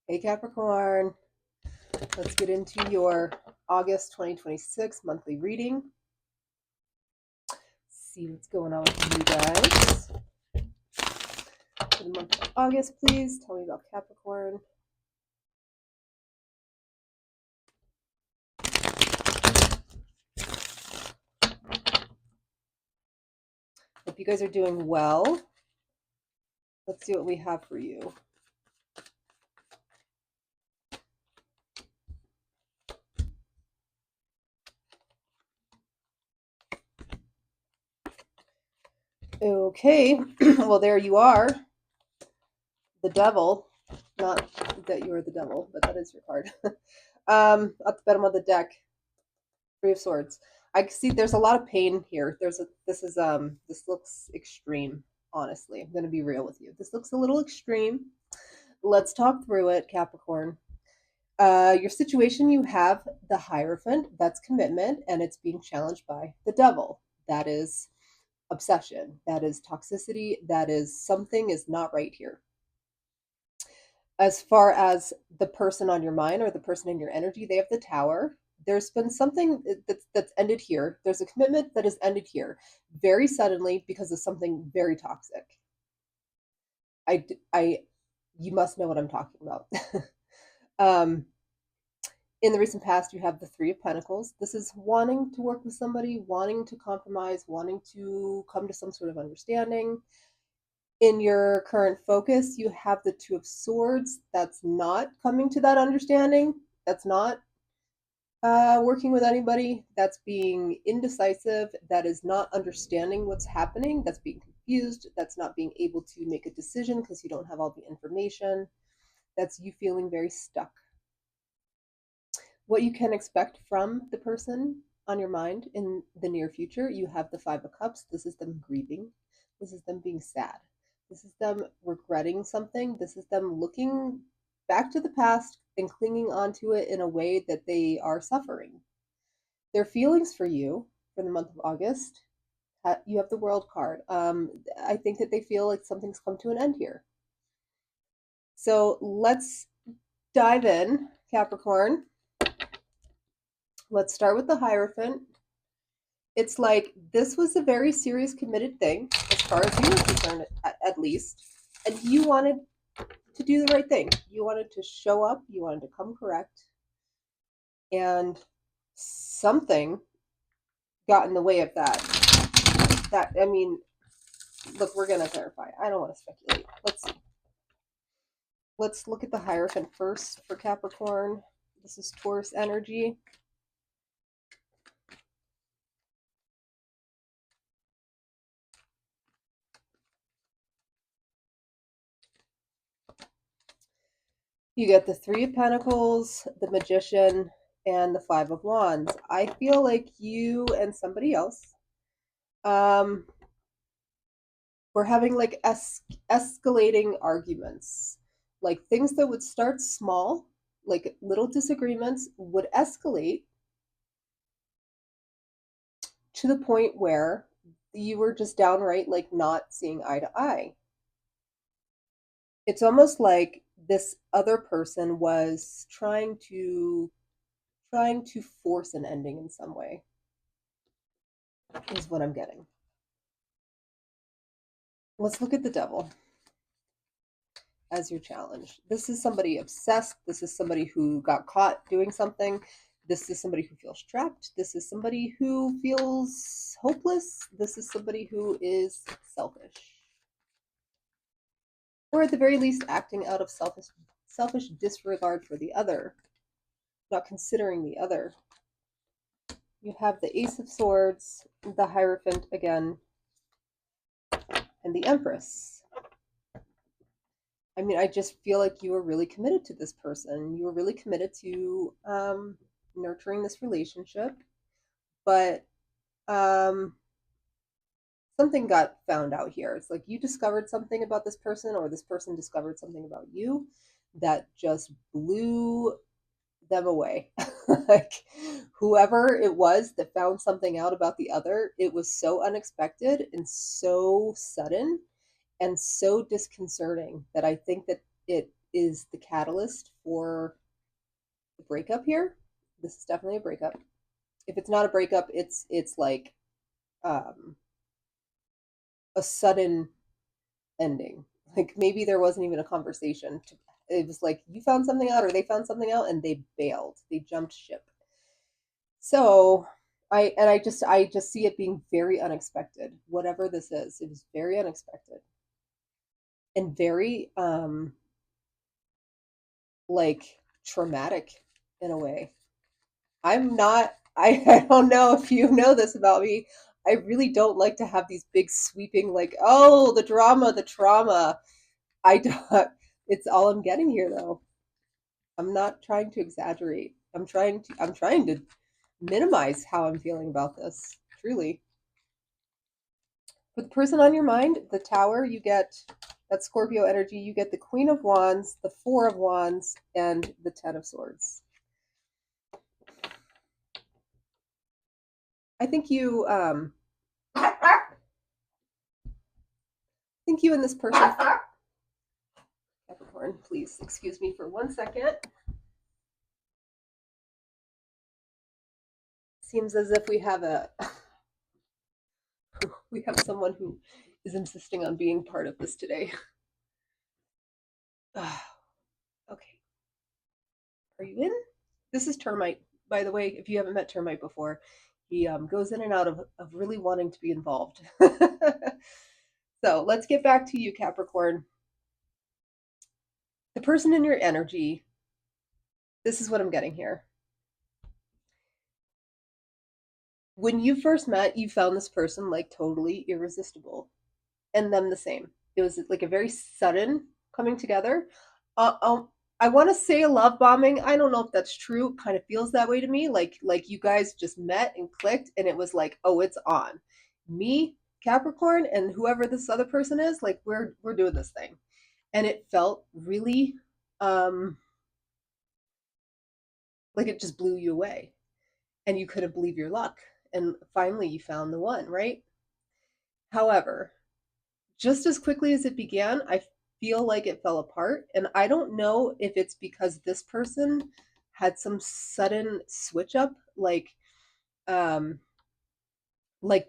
Hey Capricorn, let's get into your August 2026 monthly reading. See what's going on with you guys. For the month of August, please tell me about Capricorn. Hope you guys are doing well. Let's see what we have for you. Okay, well, there you are. The devil. Not that you're the devil, but that is your card. At the bottom of the deck, Three of Swords. I see there's a lot of pain here. This looks extreme, honestly. I'm gonna be real with you. This looks a little extreme. Let's talk through it, Capricorn. Your situation, you have the Hierophant, that's commitment, and it's being challenged by the devil. That is obsession. That is toxicity. That is something is not right here. As far as the person on your mind or the person in your energy, they have the Tower. There's been something that's ended here. There's a commitment that has ended here very suddenly because of something very toxic. I, you must know what I'm talking about. um, in the recent past, you have the Three of Pentacles. This is wanting to work with somebody, wanting to compromise, wanting to come to some sort of understanding. In your current focus, you have the Two of Swords. That's not coming to that understanding. That's not working with anybody. That's being indecisive. That is not understanding what's happening. That's being confused. That's not being able to make a decision because you don't have all the information. That's you feeling very stuck. What you can expect from the person on your mind in the near future, you have the Five of Cups. This is them grieving. This is them being sad. This is them regretting something. This is them looking back to the past and clinging onto it in a way that they are suffering. Their feelings for you for the month of August, you have the World card. I think that they feel like something's come to an end here. So let's dive in, Capricorn. Let's start with the Hierophant. It's like this was a very serious, committed thing, as far as you were concerned, at least. And you wanted to do the right thing. You wanted to show up, you wanted to come correct. And something got in the way of that. I mean, look, we're going to clarify. I don't want to speculate. Let's look at the Hierophant first for Capricorn. This is Taurus energy. You get the Three of Pentacles, the Magician, and the Five of Wands. I feel like you and somebody else were having like escalating arguments. Like things that would start small, like little disagreements, would escalate to the point where you were just downright like not seeing eye to eye. It's almost like this other person was trying to force an ending in some way, is what I'm getting. Let's look at the devil as your challenge. This is somebody obsessed. This is somebody who got caught doing something. This is somebody who feels trapped. This is somebody who feels hopeless. This is somebody who is selfish. Or at the very least, acting out of selfish disregard for the other, not considering the other. You have the Ace of Swords, the Hierophant again, and the Empress. I mean, I just feel like you were really committed to this person. You were really committed to nurturing this relationship, but um, something got found out here. It's like you discovered something about this person, or this person discovered something about you that just blew them away. Like whoever it was that found something out about the other, it was so unexpected and so sudden and so disconcerting that I think that is the catalyst for the breakup here. This is definitely a breakup. If it's not a breakup, it's like um, a sudden ending. Like maybe there wasn't even a conversation. It was like you found something out or they found something out and they bailed. They jumped ship. So I just see it being very unexpected. Whatever this is, it was very unexpected and very like traumatic in a way. I'm not I don't know if you know this about me. I really don't like to have these big sweeping like, oh, the drama, the trauma. I don't it's all I'm getting here though. I'm not trying to exaggerate. I'm trying to minimize how I'm feeling about this. Truly. For the person on your mind, the Tower, you get that Scorpio energy, you get the Queen of Wands, the Four of Wands, and the Ten of Swords. I think you and this person, Capricorn, please excuse me for 1 second. Seems as if we have someone who is insisting on being part of this today. Okay, are you in? This is Termite, by the way. If you haven't met Termite before, he goes in and out of really wanting to be involved. So let's get back to you, Capricorn. The person in your energy, this is what I'm getting here. When you first met, you found this person like totally irresistible, and them the same. It was like a very sudden coming together. Uh, um, I want to say a love bombing. I don't know if that's true. It kind of feels that way to me. Like you guys just met and clicked, and it was like, oh, it's on. Me, Capricorn, and whoever this other person is, like we're doing this thing, and it felt really um like it just blew you away, and you couldn't believe your luck, and finally you found the one, right? However, just as quickly as it began, I feel like it fell apart. And I don't know if it's because this person had some sudden switch up, um, like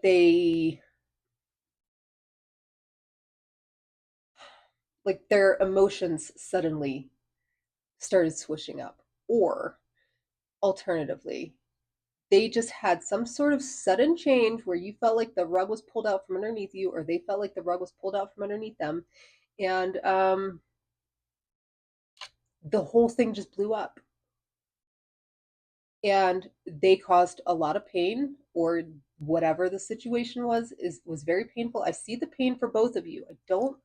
like their emotions suddenly started swishing up, or alternatively, they just had some sort of sudden change where you felt like the rug was pulled out from underneath you, or they felt like the rug was pulled out from underneath them, and the whole thing just blew up. And they caused a lot of pain, or whatever the situation was very painful. I see the pain for both of you. I don't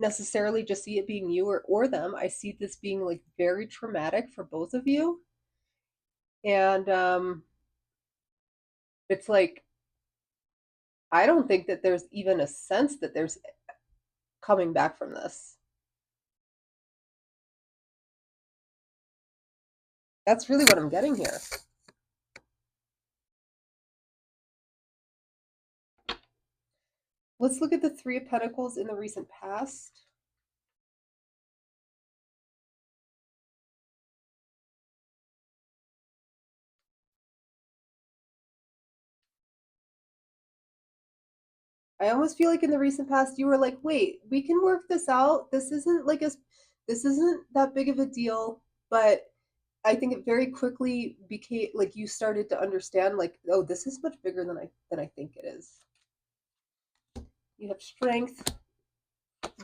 necessarily just see it being you or them. I see this being like very traumatic for both of you. And it's like I don't think that there's even a sense that there's coming back from this. That's really what I'm getting here. Let's look at the Three of Pentacles in the recent past. I almost feel like in the recent past you were like, "Wait, we can work this out. This isn't that big of a deal." But I think it very quickly became like you started to understand like, "Oh, this is much bigger than I think it is." You have Strength,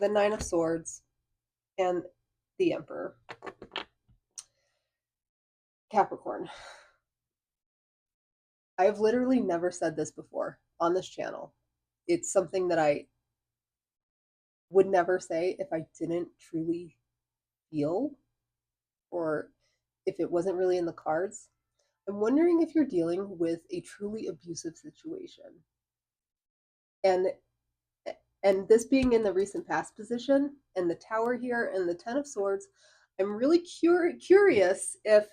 the Nine of Swords, and the Emperor. Capricorn. I have literally never said this before on this channel. It's something that I would never say if I didn't truly feel, or if it wasn't really in the cards. I'm wondering if you're dealing with a truly abusive situation. And and this being in the recent past position, and the Tower here and the Ten of Swords, I'm really curious if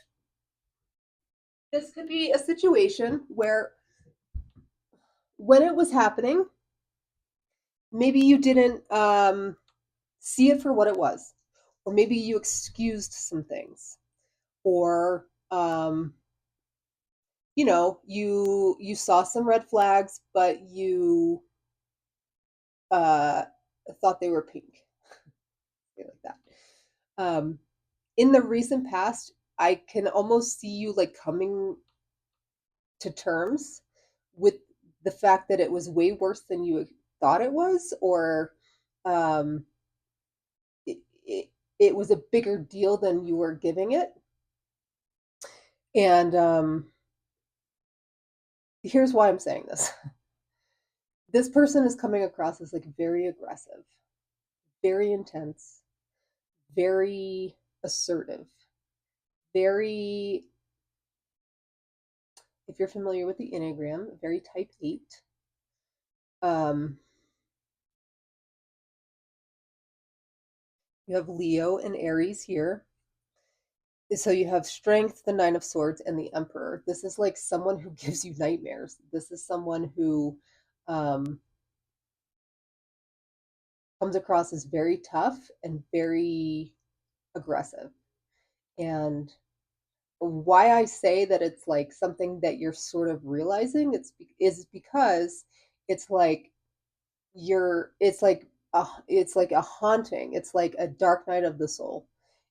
this could be a situation where when it was happening, maybe you didn't see it for what it was, or maybe you excused some things, or you saw some red flags, but you uh, thought they were pink, like that. In the recent past, I can almost see you like coming to terms with the fact that it was way worse than you thought it was, or um, it, it, it was a bigger deal than you were giving it. And here's why I'm saying this. This person is coming across as like very aggressive, very intense, very assertive, very, if you're familiar with the Enneagram, very type 8. Um, you have Leo and Aries here. So you have Strength, the Nine of Swords, and the Emperor. This is like someone who gives you nightmares. This is someone who um, comes across as very tough and very aggressive. And why I say that it's like something that you're sort of realizing is because it's like it's like a haunting. It's like a dark night of the soul.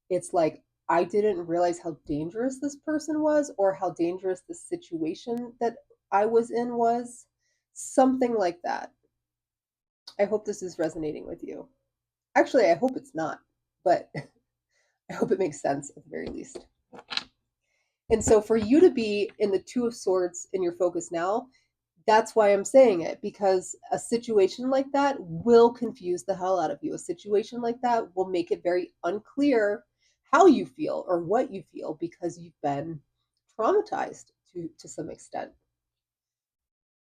It's like I didn't realize how dangerous this person was, or how dangerous the situation that I was in was. Something like that. I hope this is resonating with you. Actually, I hope it's not, but I hope it makes sense at the very least. And so for you to be in the Two of Swords in your focus now, that's why I'm saying it, because a situation like that will confuse the hell out of you. A situation like that will make it very unclear how you feel or what you feel, because you've been traumatized to some extent.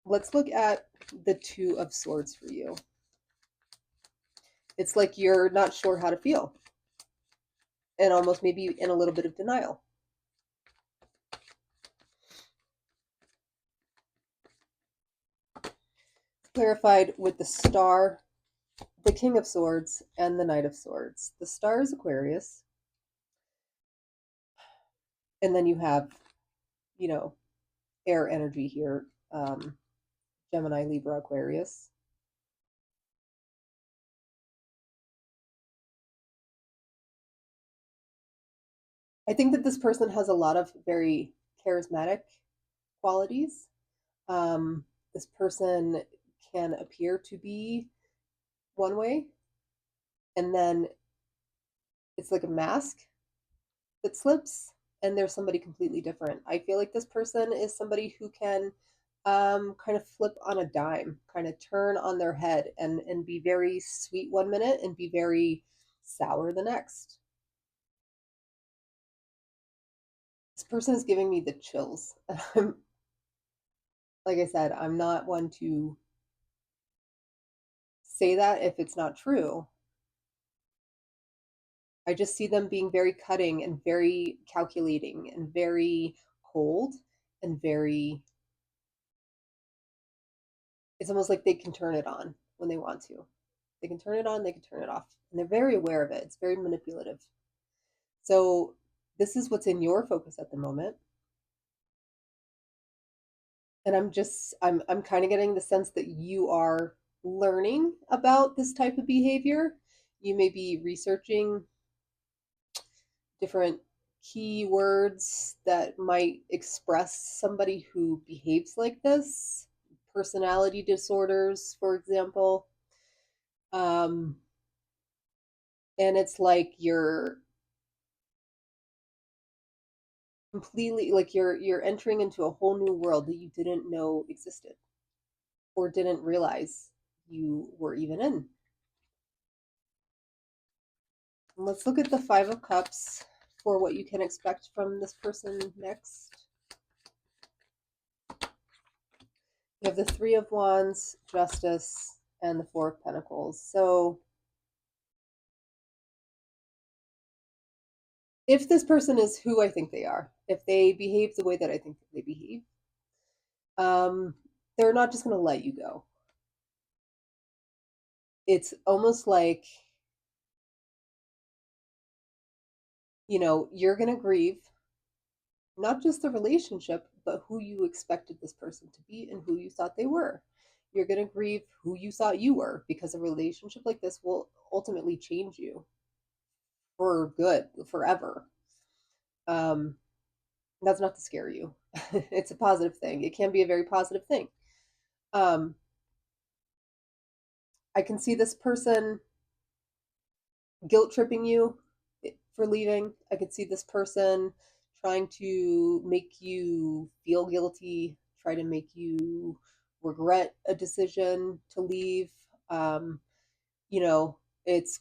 Let's look at the Two of Swords for you. It's like you're not sure how to feel, and almost maybe in a little bit of denial. Clarified with the Star, the King of Swords, and the Knight of Swords. The Star is Aquarius, and then you have, you know, air energy here, Gemini, Libra, Aquarius. I think that this person has a lot of very charismatic qualities. This person can appear to be one way, and then it's like a mask that slips, and there's somebody completely different. I feel like this person is somebody who can kind of flip on a dime, kind of turn on their head, and be very sweet one minute and be very sour the next. This person is giving me the chills. Like I said, I'm not one to say that if it's not true. I just see them being very cutting and very calculating and very cold and very, it's almost like they can turn it on when they want to. They can turn it on, they can turn it off. And they're very aware of it. It's very manipulative. So this is what's in your focus at the moment. And I'm kind of getting the sense that you are learning about this type of behavior. You may be researching different keywords that might express somebody who behaves like this, personality disorders, for example. Um, and it's like you're completely, like you're entering into a whole new world that you didn't know existed or didn't realize you were even in. And let's look at the Five of Cups for what you can expect from this person next. You have the Three of Wands, Justice, and the Four of Pentacles. So if this person is who I think they are, if they behave the way that I think they behave, um, they're not just going to let you go. It's almost like You're going to grieve not just the relationship, but who you expected this person to be and who you thought they were. You're going to grieve who you thought you were, because a relationship like this will ultimately change you for good, forever. Um, that's not to scare you. It's a positive thing. It can be a very positive thing. Um, I can see this person guilt tripping you for leaving. I could see this person trying to make you feel guilty, try to make you regret a decision to leave. Um, you know, it's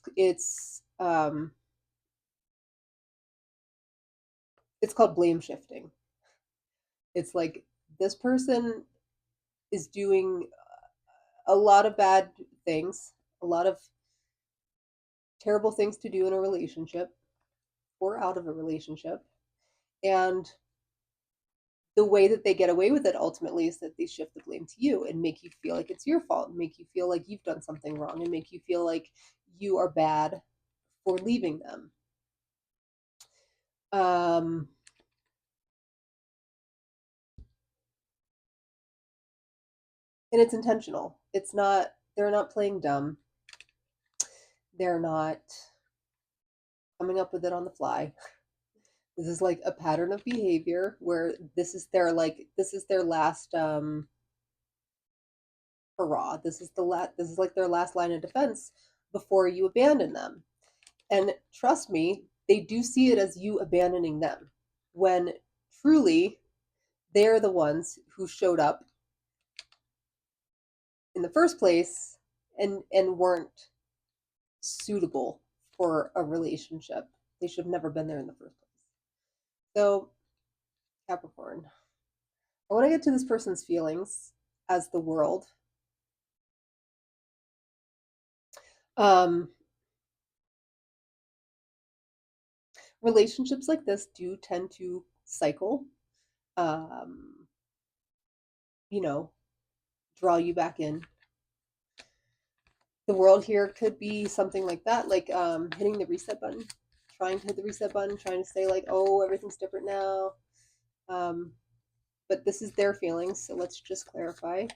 called blame shifting. It's like this person is doing a lot of bad things, a lot of terrible things to do in a relationship or out of a relationship, and the way that they get away with it ultimately is that they shift the blame to you and make you feel like it's your fault, and make you feel like you've done something wrong, and make you feel like you are bad for leaving them. Um, and it's intentional. It's not, they're not playing dumb. They're not coming up with it on the fly. This is like a pattern of behavior where this is their last hurrah. This is like their last line of defense before you abandon them. And trust me, they do see it as you abandoning them, when truly they're the ones who showed up in the first place and weren't suitable for a relationship. They should have never been there in the first place. So, Capricorn, I want to get to this person's feelings as the world. Um, Relationships like this do tend to cycle, um, you know, draw you back in. The world here could be something like that, like hitting the reset button, trying to hit the reset button, trying to say like, oh, everything's different now. Um, but this is their feelings, so let's just clarify.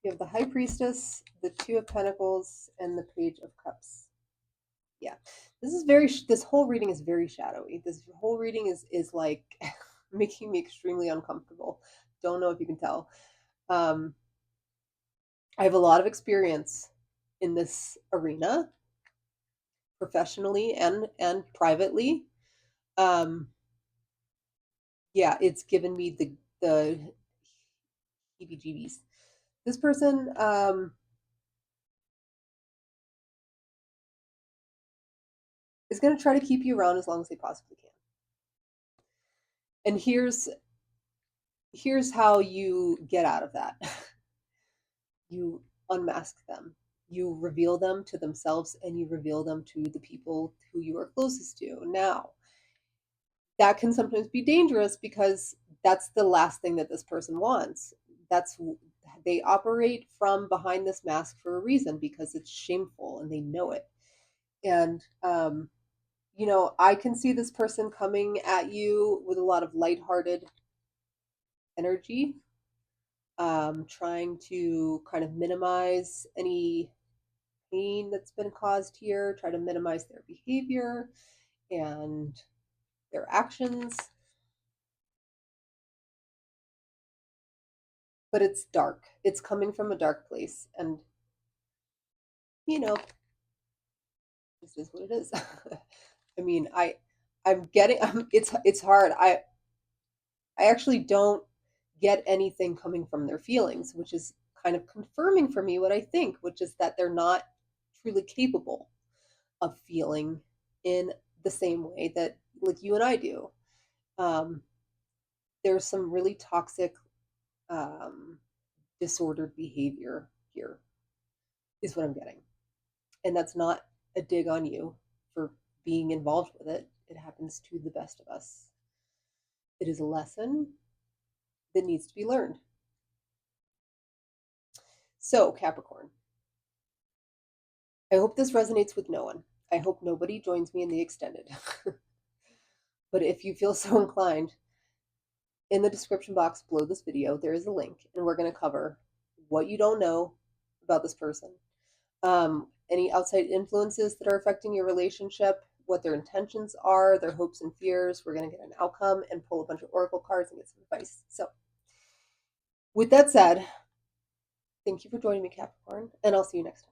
You have the High Priestess, the Two of Pentacles, and the Page of Cups. Yeah, this whole reading is very shadowy. This whole reading is like making me extremely uncomfortable. Don't know if you can tell. Um, I have a lot of experience in this arena, professionally and privately. Um, yeah, it's given me the heebie-jeebies. This person is going to try to keep you around as long as they possibly can. And here's how you get out of that. You unmask them. You reveal them to themselves, and you reveal them to the people who you are closest to. Now, that can sometimes be dangerous because that's the last thing that this person wants. That's They operate from behind this mask for a reason, because it's shameful and they know it. And I can see this person coming at you with a lot of lighthearted energy, trying to kind of minimize any pain that's been caused here, try to minimize their behavior and their actions. But it's dark. It's coming from a dark place. And, you know, this is what it is. I mean, I'm getting, it's hard. I actually don't get anything coming from their feelings, which is kind of confirming for me what I think, which is that they're not truly capable of feeling in the same way that like you and I do. Um, there's some really toxic, um, disordered behavior here, is what I'm getting. And that's not a dig on you for being involved with it. It happens to the best of us. It is a lesson that needs to be learned. So, Capricorn, I hope this resonates with no one. I hope nobody joins me in the extended. But if you feel so inclined, in the description box below this video, there is a link, and we're going to cover what you don't know about this person, any outside influences that are affecting your relationship, what their intentions are, their hopes and fears. We're going to get an outcome and pull a bunch of oracle cards and get some advice. So, with that said, thank you for joining me, Capricorn, and I'll see you next time.